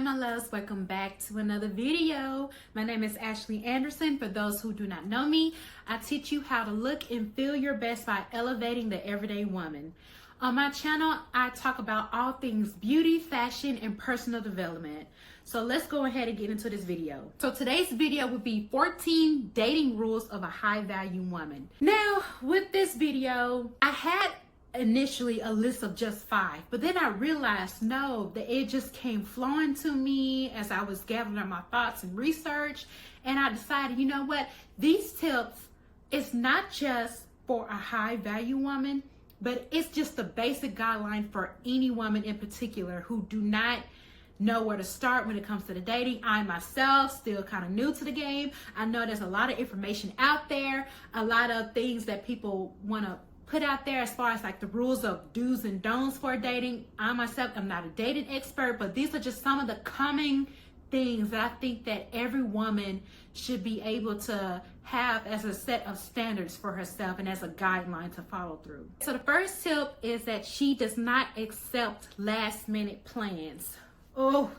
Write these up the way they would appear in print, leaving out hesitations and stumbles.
my loves, welcome back to another video. My name is Ashley Anderson. For those who do not know me, I teach you how to look and feel your best by elevating the everyday woman. On my channel, I talk about all things beauty, fashion, and personal development. So let's go ahead and get into this video. So today's video would be 14 dating rules of a high value woman. Now, with this video, I had initially a list of just 5, but then I realized no, that it just came flowing to me as I was gathering my thoughts and research, and I decided, you know what, these tips is not just for a high value woman, but it's just the basic guideline for any woman in particular who do not know where to start when it comes to the dating. I myself still kind of new to the game. I know there's a lot of information out there, a lot of things that people want to put out there as far as like the rules of do's and don'ts for dating. I myself am not a dating expert, but these are just some of the common things that I think that every woman should be able to have as a set of standards for herself and as a guideline to follow through. So the first tip is that she does not accept last minute plans. Oh,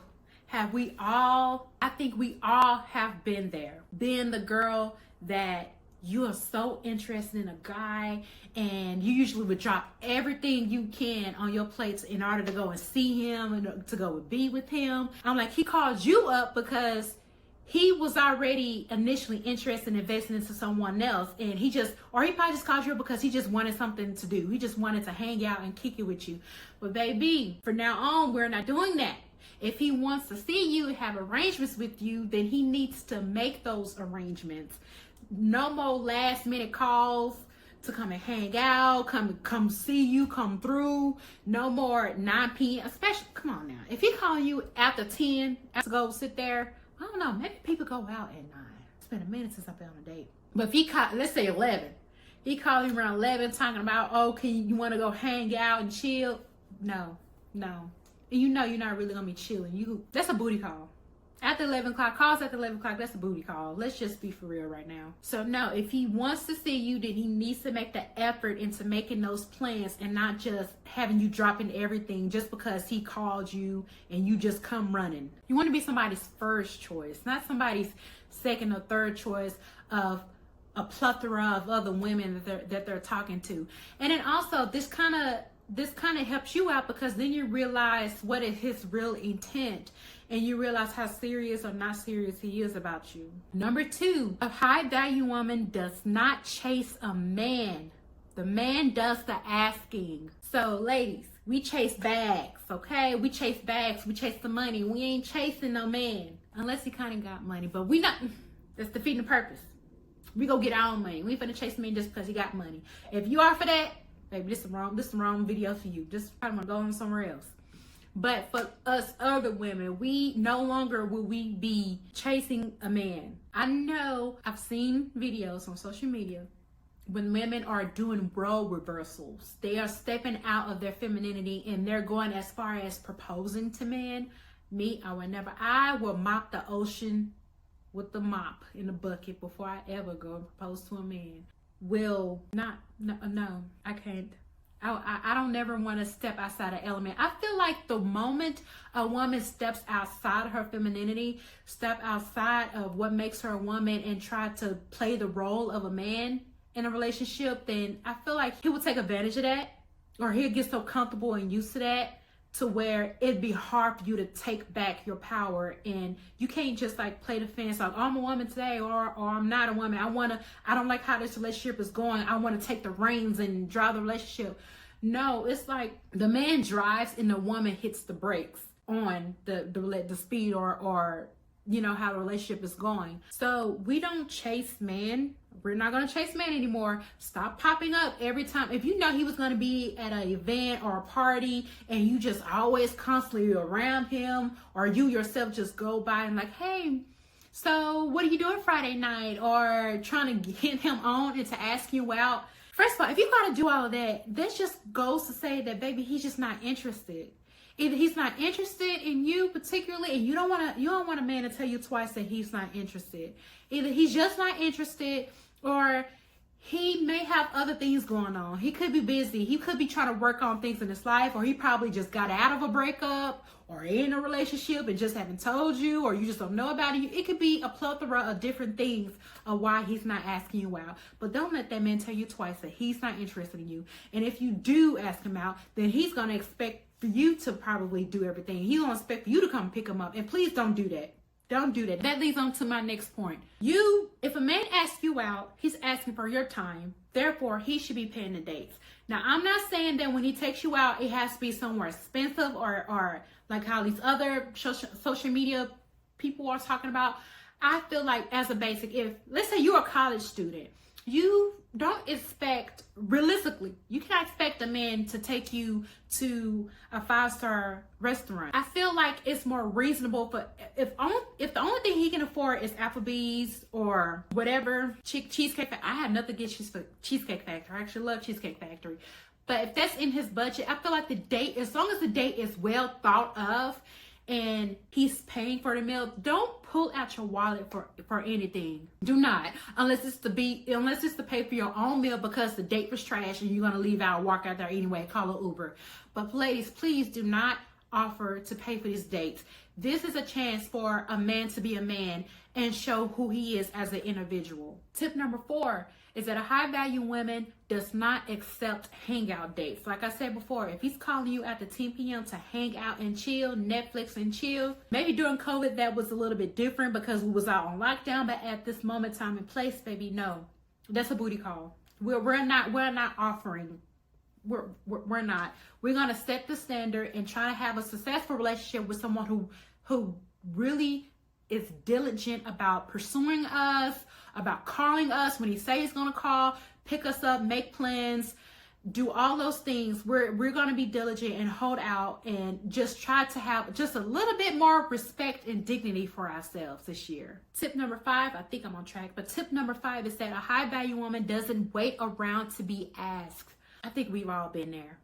have we all? I think we all have been there. Being the girl that you are so interested in a guy and you usually would drop everything you can on your plates in order to go and see him and to go and be with him. I'm like, he called you up because he was already initially interested in investing into someone else, and he probably just called you up because he just wanted something to do. He just wanted to hang out and kick it with you. But baby, from now on, we're not doing that. If he wants to see you, have arrangements with you, then he needs to make those arrangements. No more last minute calls to come and hang out, come see you, come through. No more 9 p.m. Especially, come on now. If he call you after 10, to go sit there, I don't know, maybe people go out at 9. It's been a minute since I've been on a date. But if he call, let's say 11. He called you around 11 talking about, oh, you want to go hang out and chill? No. And you know you're not really going to be chilling. That's a booty call. After 11 o'clock, calls after 11 o'clock, that's a booty call. Let's just be for real right now. So no, if he wants to see you, then he needs to make the effort into making those plans and not just having you dropping everything just because he called you and you just come running. You want to be somebody's first choice, not somebody's second or third choice of a plethora of other women that they're talking to. And then also this kind of helps you out because then you realize what is his real intent and you realize how serious or not serious he is about you. Number 2, a high value woman does not chase a man. The man does the asking. So ladies, we chase bags, okay? We chase bags, we chase the money. We ain't chasing no man unless he kind of got money, but we not, that's defeating the purpose. We go get our own money. We ain't finna chase men just because he got money. If you are for that, baby, this is the wrong video for you. Just probably want to go on somewhere else. But for us other women, we no longer will we be chasing a man. I know I've seen videos on social media when women are doing role reversals. They are stepping out of their femininity and they're going as far as proposing to men. Me, I will mop the ocean with the mop in the bucket before I ever go and propose to a man. No, I can't. I don't never want to step outside of element. I feel like the moment a woman steps outside of her femininity, step outside of what makes her a woman and try to play the role of a man in a relationship, then I feel like he will take advantage of that, or he'll get so comfortable and used to that to where it'd be hard for you to take back your power, and you can't just like play the fence like, oh, I'm a woman today or I'm not a woman. I don't like how this relationship is going. I want to take the reins and drive the relationship. No, it's like the man drives and the woman hits the brakes on the speed or you know how the relationship is going. So we don't chase men. We're not going to chase men anymore. Stop popping up every time. If you know he was going to be at an event or a party and you just always constantly around him, or you yourself just go by and like, hey, so what are you doing Friday night? Or trying to get him on and to ask you out. First of all, if you got to do all of that just goes to say that, baby, he's just not interested. Either he's not interested in you particularly, and you don't want a man to tell you twice that he's not interested. Either he's just not interested, or he may have other things going on. He could be busy. He could be trying to work on things in his life, or he probably just got out of a breakup, or in a relationship and just haven't told you, or you just don't know about it. It could be a plethora of different things of why he's not asking you out. But don't let that man tell you twice that he's not interested in you. And if you do ask him out, then he's going to expect for you to probably do everything. He's going to expect for you to come pick him up. And please don't do that. Don't do that. That leads on to my next point. If a man asks you out, he's asking for your time. Therefore, he should be paying the dates. Now, I'm not saying that when he takes you out, it has to be somewhere expensive or like how these other social media people are talking about. I feel like as a basic, if let's say you're a college student, you don't expect, realistically, you can't expect a man to take you to a 5-star restaurant. I feel like it's more reasonable for if the only thing he can afford is Applebee's or whatever, Cheesecake. I have nothing against Cheesecake Factory. I actually love Cheesecake Factory. But if that's in his budget, I feel like the date, as long as the date is well thought of and he's paying for the meal, don't pull out your wallet for anything. Do not, unless it's to pay for your own meal because the date was trash and you're gonna leave out, walk out there anyway, call an Uber. But ladies, please do not offer to pay for these dates. This is a chance for a man to be a man and show who he is as an individual. Tip number 4 is that a high value woman does not accept hangout dates. Like I said before, if he's calling you after 10 p.m. to hang out and chill, Netflix and chill, maybe during COVID that was a little bit different because we was out on lockdown, but at this moment, time and place, baby, no, that's a booty call. We're not offering. We're not. We're gonna set the standard and try to have a successful relationship with someone who really is diligent about pursuing us, about calling us when he says he's gonna call, pick us up, make plans, do all those things. We're gonna be diligent and hold out and just try to have just a little bit more respect and dignity for ourselves this year. Tip number 5, I think I'm on track, but tip number 5 is that a high value woman doesn't wait around to be asked. I think we've all been there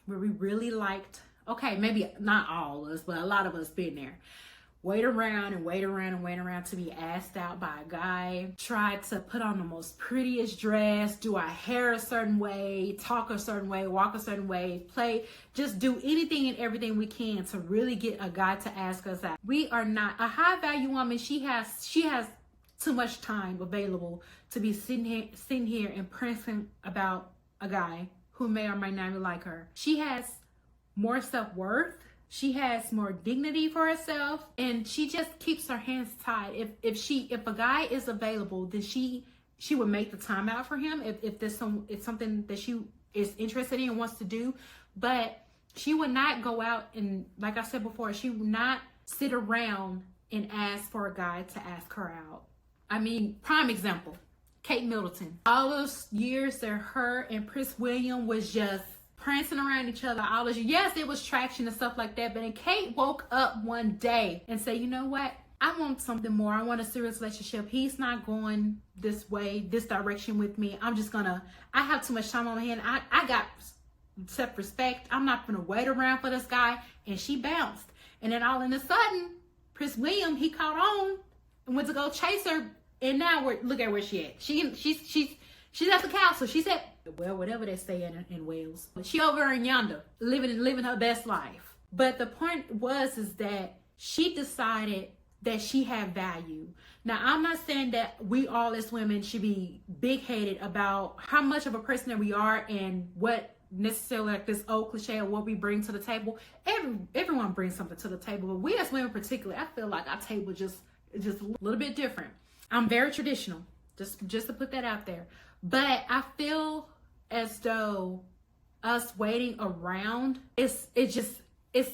where we really liked, okay, maybe not all of us, but a lot of us been there. Wait around to be asked out by a guy. Try to put on the most prettiest dress, do our hair a certain way, talk a certain way, walk a certain way, just do anything and everything we can to really get a guy to ask us out. We are not a high value woman. She has too much time available to be sitting here and pressing about a guy who may or may not like her. She has more self-worth. She has more dignity for herself, and she just keeps her hands tied. If a guy is available, then she would make the time out for him if it's something that she is interested in and wants to do. But she would not go out and, like I said before, she would not sit around and ask for a guy to ask her out. I mean, prime example, Kate Middleton. All those years that her and Prince William was just prancing around each other all those years. Yes, it was traction and stuff like that, but then Kate woke up one day and said, you know what? I want something more. I want a serious relationship. He's not going this way, this direction with me. I have too much time on my hand. I got self-respect. I'm not gonna wait around for this guy. And she bounced. And then all of a sudden, Prince William, he caught on and went to go chase her. And now look at where she at. She's at the castle. She said, well, whatever they say in Wales. She over in yonder, living her best life. But the point is that she decided that she had value. Now, I'm not saying that we all as women should be big-headed about how much of a person that we are and what necessarily, like this old cliche of what we bring to the table. Everyone brings something to the table, but we as women particularly, I feel like our table just a little bit different. I'm very traditional, just to put that out there. But I feel as though us waiting around, it's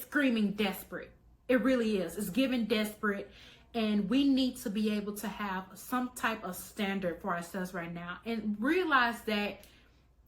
screaming desperate. It really is. It's giving desperate. And we need to be able to have some type of standard for ourselves right now and realize that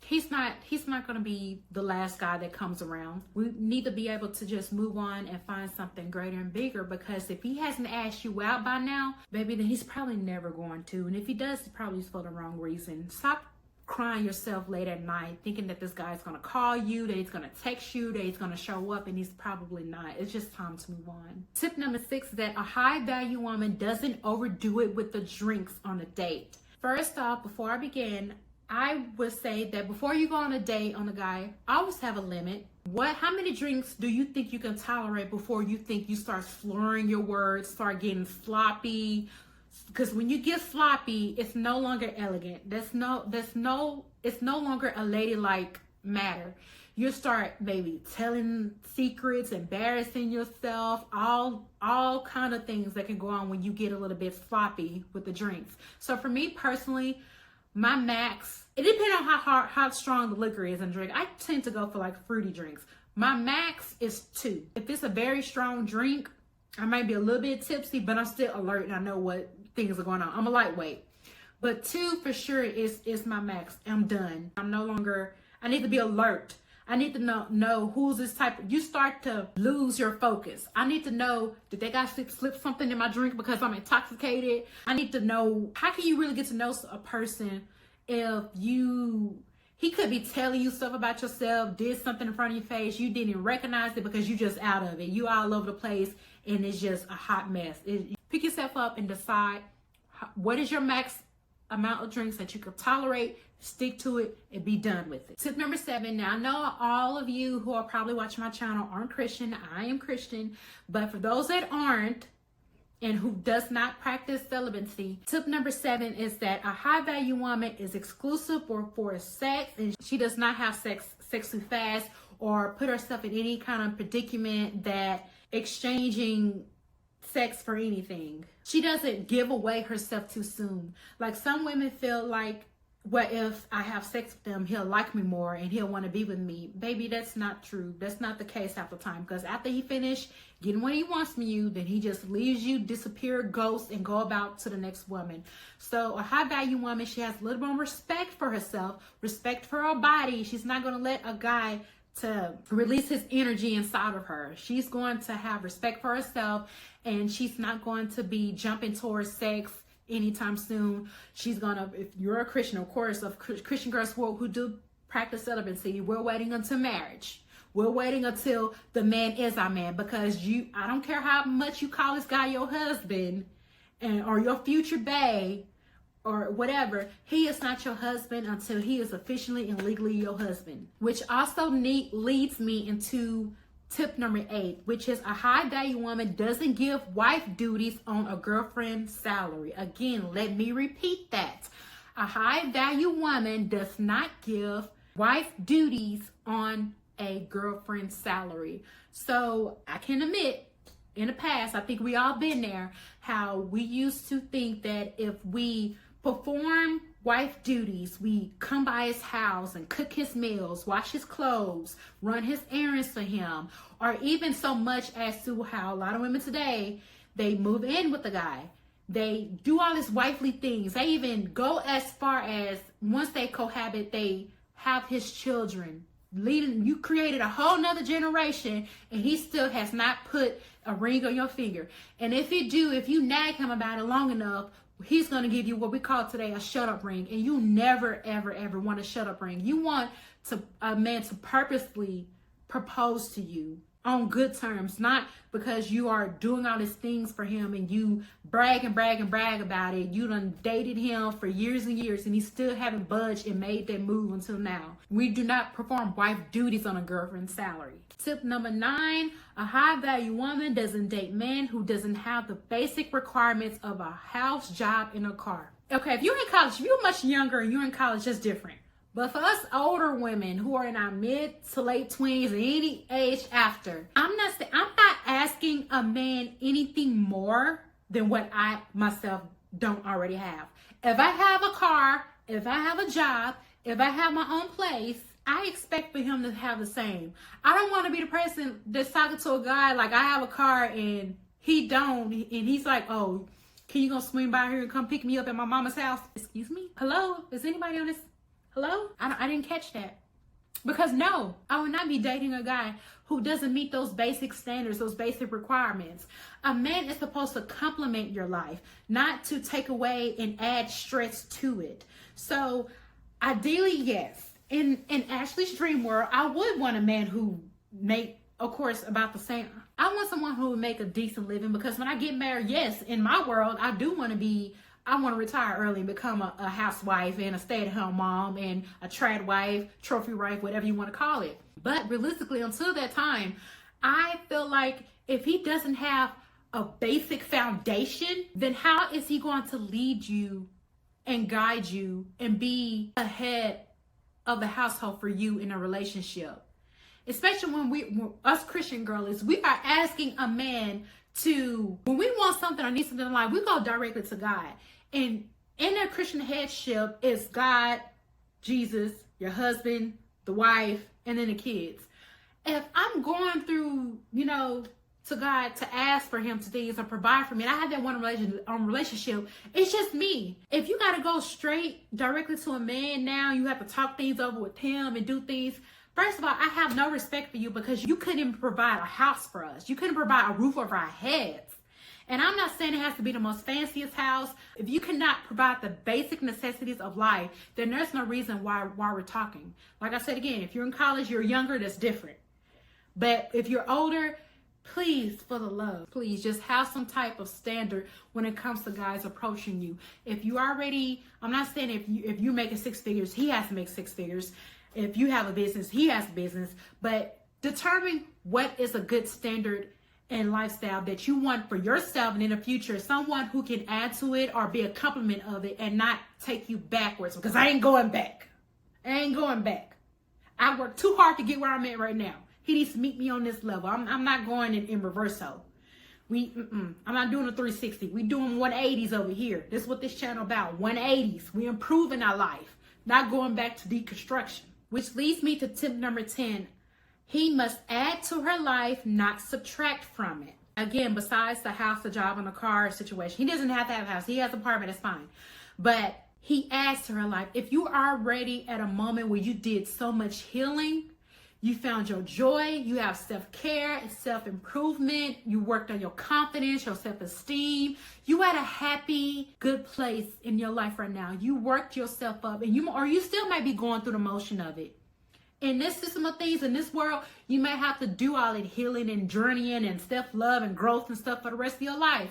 he's not going to be the last guy that comes around. We need to be able to just move on and find something greater and bigger, because if he hasn't asked you out by now, baby, then he's probably never going to. And if he does, it's probably for the wrong reason. Stop crying yourself late at night thinking that this guy's going to call you, that he's going to text you, that he's going to show up, and he's probably not. It's just time to move on. Tip number 6 is that a high value woman doesn't overdo it with the drinks on a date. First off, before I begin, I would say that before you go on a date on a guy, always have a limit. How many drinks do you think you can tolerate before you think you start slurring your words, start getting sloppy? Because when you get sloppy, it's no longer elegant. It's no longer a ladylike matter. You start maybe telling secrets, embarrassing yourself, all kind of things that can go on when you get a little bit sloppy with the drinks. So for me personally, my max, it depends on how strong the liquor is in drink. I tend to go for like fruity drinks. My max is 2. If it's a very strong drink, I might be a little bit tipsy, but I'm still alert and I know what things are going on. I'm a lightweight. But 2 for sure is my max. I'm done. I need to be alert. I need to know who's this type. You start to lose your focus. I need to know, did they guys slip something in my drink because I'm intoxicated? I need to know, how can you really get to know a person if he could be telling you stuff about yourself, did something in front of your face, you didn't recognize it because you just out of it. You all over the place and it's just a hot mess. Pick yourself up and decide what is your max amount of drinks that you can tolerate. Stick to it and be done with it. Tip number 7. Now, I know all of you who are probably watching my channel aren't Christian. I am Christian. But for those that aren't and who does not practice celibacy, tip number 7 is that a high value woman is exclusive or for sex, and she does not have sex too fast or put herself in any kind of predicament that exchanging sex for anything. She doesn't give away herself too soon. Like some women feel like, well, if I have sex with him, he'll like me more and he'll want to be with me. Baby, that's not true. That's not the case half the time. Because after he finished getting what he wants from you, then he just leaves you, disappear, ghost, and go about to the next woman. So a high value woman, she has a little more respect for herself, respect for her body. She's not going to let a guy to release his energy inside of her. She's going to have respect for herself, and she's not going to be jumping towards sex anytime soon. She's gonna, if you're a Christian, of course, of Christian girls who do practice celibacy, we're waiting until marriage. We're waiting until the man is our man, because I don't care how much you call this guy your husband or your future bae or whatever, he is not your husband until he is officially and legally your husband. Which also leads me into tip number 8, which is a high value woman doesn't give wife duties on a girlfriend's salary. Again, let me repeat that. A high value woman does not give wife duties on a girlfriend's salary. So I can admit, in the past, I think we all been there, how we used to think that if we perform wife duties, we come by his house and cook his meals, wash his clothes, run his errands for him, or even so much as to how a lot of women today, they move in with the guy. They do all these wifely things. They even go as far as, once they cohabit, they have his children. You created a whole nother generation and he still has not put a ring on your finger. And if you nag him about it long enough, he's going to give you what we call today a shut up ring. And you never, ever, ever want a shut up ring. You want a man to purposely propose to you on good terms, not because you are doing all these things for him and you brag about it. You done dated him for years and years and he still haven't budged and made that move until now. We do not perform wife duties on a girlfriend's salary. Tip number 9, a high value woman doesn't date men who doesn't have the basic requirements of a house, job, and a car. Okay, if you're in college, if you're much younger and you're in college, that's different. But for us older women who are in our mid to late 20s, any age after, I'm not asking a man anything more than what I myself don't already have. If I have a car, if I have a job, if I have my own place, I expect for him to have the same. I don't want to be the person that's talking to a guy like I have a car and he don't, and he's like, oh, can you go swing by here and come pick me up at my mama's house? Excuse me? Hello? Is anybody on this? Hello? I didn't catch that. Because no, I would not be dating a guy who doesn't meet those basic standards, those basic requirements. A man is supposed to complement your life, not to take away and add stress to it. So ideally, yes. In Ashley's dream world, I would want a man who make, of course, about the same. I want someone who would make a decent living, because when I get married, yes, in my world, I do want to be I want to retire early and become a housewife and a stay-at-home mom and a trad wife, trophy wife, whatever you want to call it. But realistically, until that time, I feel like if he doesn't have a basic foundation, then how is he going to lead you and guide you and be ahead of the household for you in a relationship? Especially when us Christian girls, we are asking a man to, when we want something or need something in life, we go directly to God. And in that Christian headship is God, Jesus, your husband, the wife, and then the kids. If I'm going through, to God to ask for him to things or provide for me, and I have that one relationship, it's just me. If you got to go straight directly to a man now, you have to talk things over with him and do things. First of all, I have no respect for you because you couldn't even provide a house for us. You couldn't provide a roof over our heads. And I'm not saying it has to be the most fanciest house. If you cannot provide the basic necessities of life, then there's no reason why we're talking. Like I said again, if you're in college, you're younger, that's different. But if you're older, please, for the love, please just have some type of standard when it comes to guys approaching you. If you already, I'm not saying if you're making six figures, he has to make six figures. If you have a business, he has a business. But determine what is a good standard and lifestyle that you want for yourself and in the future, someone who can add to it or be a complement of it and not take you backwards, because I ain't going back. I worked too hard to get where I'm at right now. He needs to meet me on this level. I'm not going in reverso. I'm not doing a 360. We doing 180s over here. This is what this channel about, 180s. We improving our life, not going back to deconstruction. Which leads me to tip number 10. He must add to her life, not subtract from it. Again, besides the house, the job, and the car situation. He doesn't have to have a house. He has an apartment, that's fine. But he adds to her life. If you are already at a moment where you did so much healing, you found your joy, you have self-care and self-improvement, you worked on your confidence, your self-esteem, you at a happy, good place in your life right now. You worked yourself up, and you still might be going through the motion of it. In this system of things, in this world, you may have to do all that healing and journeying and self-love and growth and stuff for the rest of your life.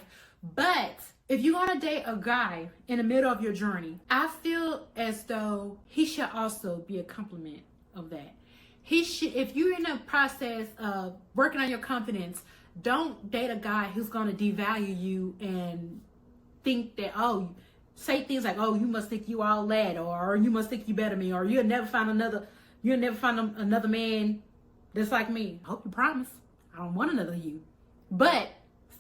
But if you're going to date a guy in the middle of your journey, I feel as though he should also be a complement of that. He should, if you're in the process of working on your confidence, don't date a guy who's going to devalue you and think that, say things like, you must think you all that, or you must think you better than me, or you'll never find another man that's like me. I hope you promise. I don't want another you. But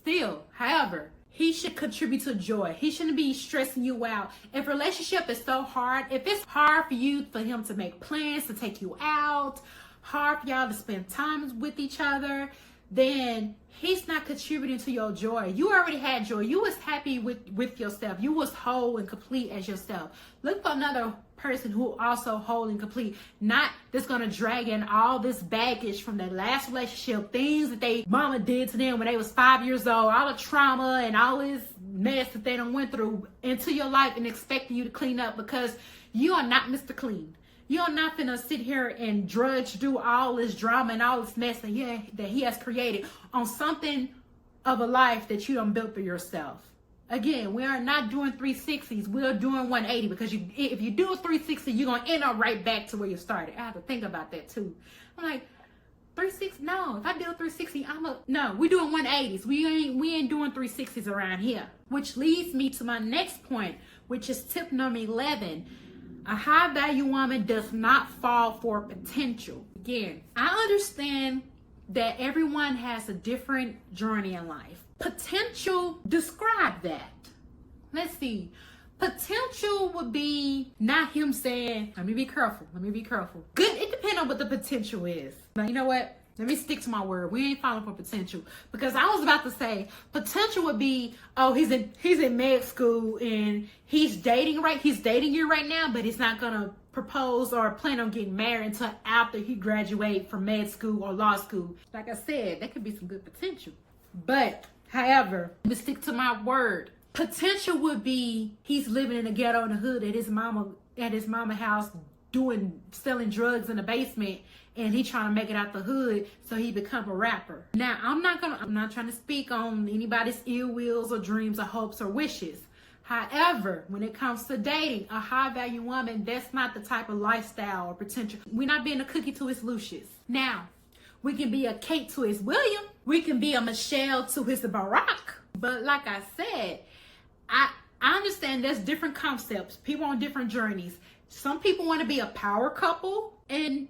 still, however, he should contribute to joy. He shouldn't be stressing you out. If a relationship is so hard, if it's hard for him to make plans to take you out, hard for y'all to spend time with each other, then he's not contributing to your joy. You already had joy. You was happy with yourself. You was whole and complete as yourself. Look for another person who also whole and complete, not that's gonna drag in all this baggage from that last relationship, things that they mama did to them when they was 5 years old, all the trauma and all this mess that they done went through into your life and expecting you to clean up, because you are not Mr. Clean. You are not gonna sit here and do all this drama and all this mess that he has created on something of a life that you done built for yourself. Again, we are not doing 360s. We're doing 180, because if you do a 360, you're going to end up right back to where you started. I have to think about that too. I'm like, 360? No, if I do a 360, no, we're doing 180s. We ain't doing 360s around here. Which leads me to my next point, which is tip number 11. A high value woman does not fall for potential. Again, I understand that everyone has a different journey in life. Potential, describe that. Let's see. Potential would be not him saying, let me be careful. Good, it depends on what the potential is. Now, you know what? Let me stick to my word. We ain't falling for potential. Because I was about to say, potential would be, he's in med school and he's dating you right now, but he's not gonna propose or plan on getting married until after he graduates from med school or law school. Like I said, that could be some good potential. But however, let me stick to my word. Potential would be he's living in the ghetto in the hood at his mama house, selling drugs in the basement, and he trying to make it out the hood so he become a rapper. Now, I'm not trying to speak on anybody's ill wills or dreams or hopes or wishes. However, when it comes to dating a high value woman, that's not the type of lifestyle or potential. We're not being a cookie to his Lucius. Now, we can be a Kate to his William. We can be a Michelle to his Barack. But like I said, I understand there's different concepts. People on different journeys. Some people want to be a power couple and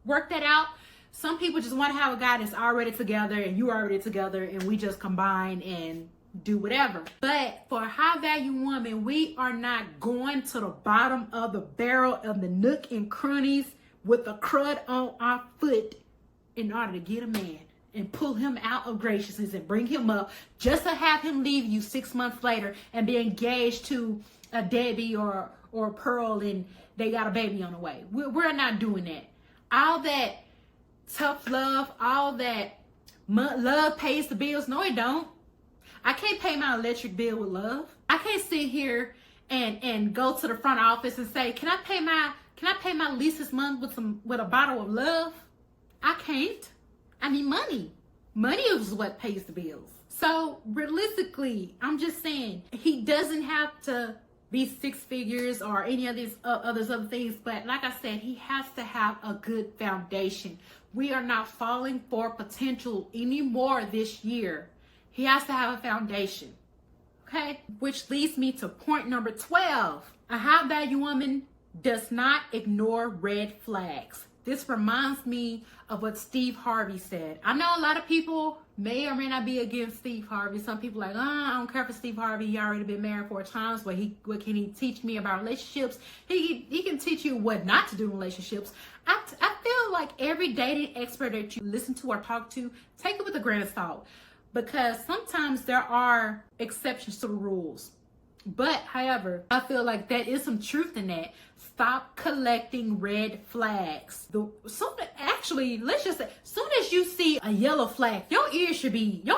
work that out. Some people just want to have a guy that's already together and you already together and we just combine and do whatever. But for a high value woman, we are not going to the bottom of the barrel of the nook and crannies with a crud on our foot in order to get a man and pull him out of graciousness and bring him up just to have him leave you 6 months later and be engaged to a Debbie or Pearl and they got a baby on the way. We're not doing that. All that tough love, all that love pays the bills. No, it don't. I can't pay my electric bill with love. I can't sit here and go to the front office and say, can I pay my lease this month with a bottle of love? I can't. I need money. Money is what pays the bills. So realistically, I'm just saying he doesn't have to be 6 figures or any of these other things. But like I said, he has to have a good foundation. We are not falling for potential anymore this year. He has to have a foundation. Okay? Which leads me to point number 12. A high value woman does not ignore red flags. This reminds me of what Steve Harvey said. I know a lot of people may or may not be against Steve Harvey. Some people are like, I don't care for Steve Harvey. He already been married 4 times. What can he teach me about relationships? He can teach you what not to do in relationships. I feel like every dating expert that you listen to or talk to, take it with a grain of salt. Because sometimes there are exceptions to the rules. But, however, I feel like there is some truth in that. Stop collecting red flags. Let's just say, soon as you see a yellow flag, your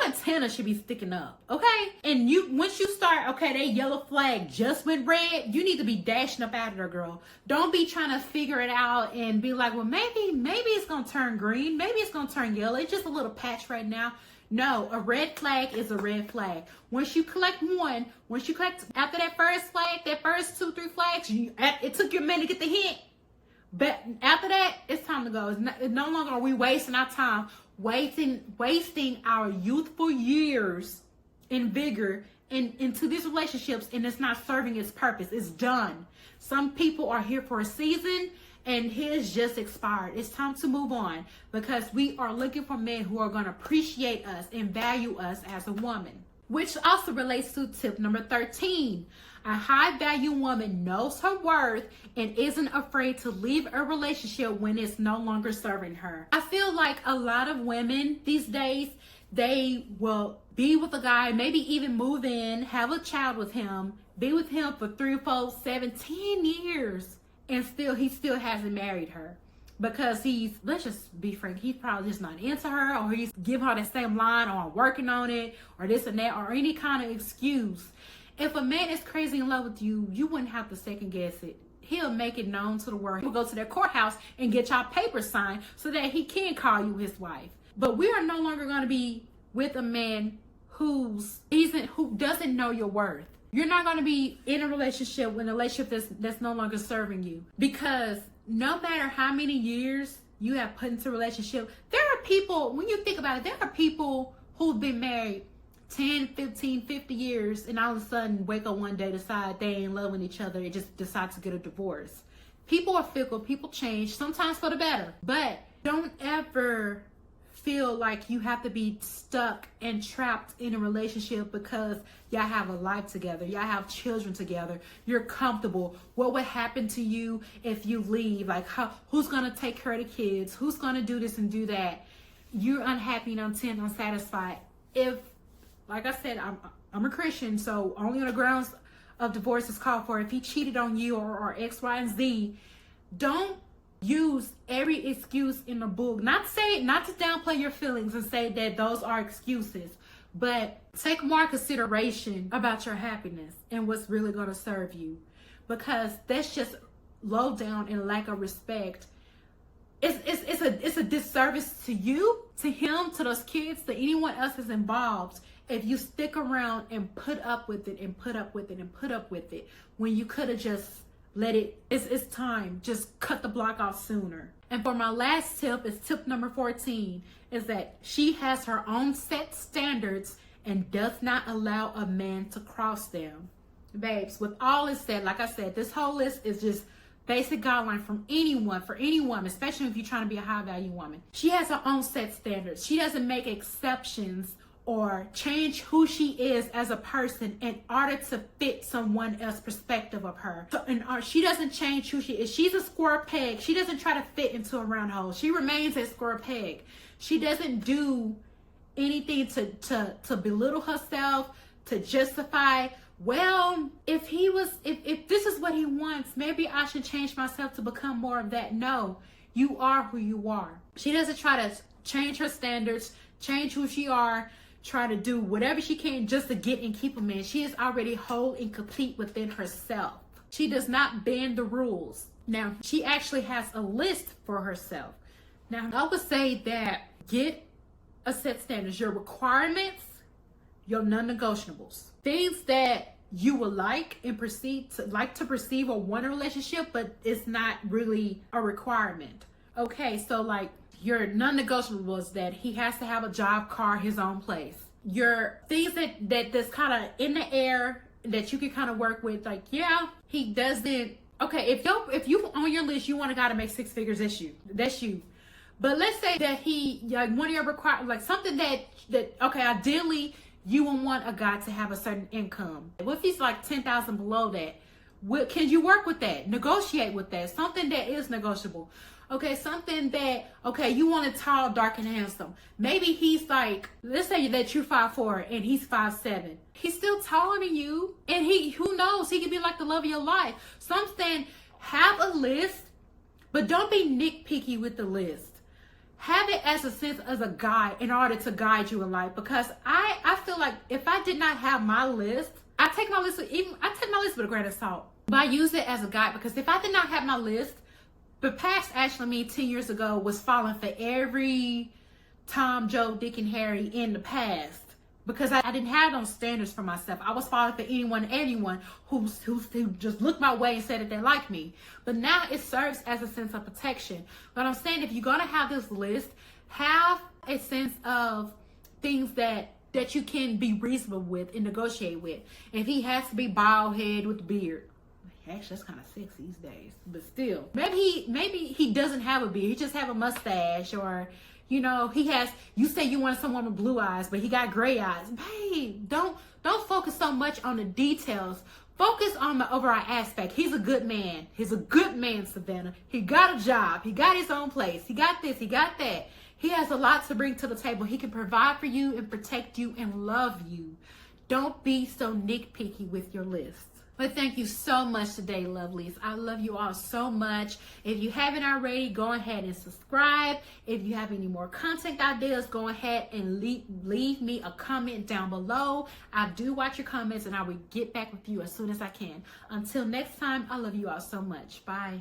antenna should be sticking up, okay? And once you start, okay, that yellow flag just went red, you need to be dashing up out of there, girl. Don't be trying to figure it out and be like, well, maybe it's gonna turn green, maybe it's gonna turn yellow. It's just a little patch right now. No, a red flag is a red flag. Once you collect after that first flag, that first 2-3 flags, it took you a minute to get the hint. But after that, it's time to go. It's no longer are we wasting our time, wasting our youthful years and vigor into these relationships, and it's not serving its purpose. It's done. Some people are here for a season, and his just expired. It's time to move on because we are looking for men who are going to appreciate us and value us as a woman. Which also relates to tip number 13. A high value woman knows her worth and isn't afraid to leave a relationship when it's no longer serving her. I feel like a lot of women these days, they will be with a guy, maybe even move in, have a child with him, be with him for 3, 4, 7, 10 years. And he still hasn't married her because let's just be frank, he's probably just not into her, or he's giving her the same line, or I'm working on it, or this and that, or any kind of excuse. If a man is crazy in love with you, you wouldn't have to second guess it. He'll make it known to the world. He'll go to their courthouse and get y'all papers signed so that he can call you his wife. But we are no longer going to be with a man who doesn't know your worth. You're not going to be in a relationship that's no longer serving you, because no matter how many years you have put into a relationship, there are people, when you think about it, there are people who've been married 10, 15, 50 years and all of a sudden wake up one day, decide they ain't loving each other, and just decide to get a divorce. People are fickle, people change, sometimes for the better, but don't ever feel like you have to be stuck and trapped in a relationship because y'all have a life together, y'all have children together, you're comfortable. What would happen to you if you leave? Like, who's gonna take care of the kids? Who's gonna do this and do that? You're unhappy and unsatisfied. If, like I said, I'm a Christian, so only on the grounds of divorce is called for. If he cheated on you or X, Y, and Z, don't use every excuse in the book. Not to downplay your feelings and say that those are excuses, but take more consideration about your happiness and what's really going to serve you, because that's just low down and lack of respect. It's a disservice to you, to him, to those kids, to anyone else that's involved. if you stick around and put up with it and put up with it and put up with it when you could have just let it, it's time, just cut the block off sooner. And for my last tip is tip number 14, is that she has her own set standards and does not allow a man to cross them. Babes, with all this said, like I said, this whole list is just basic guideline from anyone, for any woman, especially if you're trying to be a high value woman. She has her own set standards. She doesn't make exceptions or change who she is as a person in order to fit someone else's perspective of her. So, she doesn't change who she is. She's a square peg. She doesn't try to fit into a round hole. She remains a square peg. She doesn't do anything to belittle herself, to justify, well, if this is what he wants, maybe I should change myself to become more of that. No, you are who you are. She doesn't try to change her standards, change who she are, try to do whatever she can just to get and keep a man. She is already whole and complete within herself. She does not bend the rules. Now, she actually has a list for herself. Now, I would say that get a set standards, your requirements, your non-negotiables, things that you would like and perceive or want a relationship, but it's not really a requirement. Okay, so like your non-negotiable is that he has to have a job, car, his own place. Your things that's kind of in the air that you can kind of work with, like, yeah, he doesn't. Okay, if you on your list, you want a guy to make 6 figures, that's you. But let's say that he, like, one of your requirements, like something that okay, ideally you would want a guy to have a certain income. What if he's like 10,000 below that? Can you work with that? Negotiate with that. Something that is negotiable. Okay, something that, okay, you want a tall, dark, and handsome. Maybe he's like, let's say that you're 5'4" and he's 5'7". He's still taller than you, and who knows, he could be like the love of your life. Something, have a list, but don't be nitpicky with the list. Have it as a sense as a guide in order to guide you in life. Because I feel like if I did not have my list, I take my list with a grain of salt. But I use it as a guide, because if I did not have my list, the past Ashley me 10 years ago was falling for every Tom, Joe, Dick, and Harry in the past. Because I didn't have those standards for myself. I was falling for anyone who just looked my way and said that they like me. But now it serves as a sense of protection. But I'm saying, if you're going to have this list, have a sense of things that you can be reasonable with and negotiate with. If he has to be bald head with a beard, actually that's kind of sexy these days, but still, maybe he doesn't have a beard, he just have a mustache, or you know, you say you want someone with blue eyes, but he got gray eyes. Babe, don't focus so much on the details. Focus on the overall aspect. He's a good man. He's a good man, Savannah. He got a job. He got his own place. He got this. He got that. He has a lot to bring to the table. He can provide for you and protect you and love you. Don't be so nitpicky with your list. But thank you so much today, lovelies. I love you all so much. If you haven't already, go ahead and subscribe. If you have any more content ideas, go ahead and leave me a comment down below. I do watch your comments, and I will get back with you as soon as I can. Until next time, I love you all so much. Bye.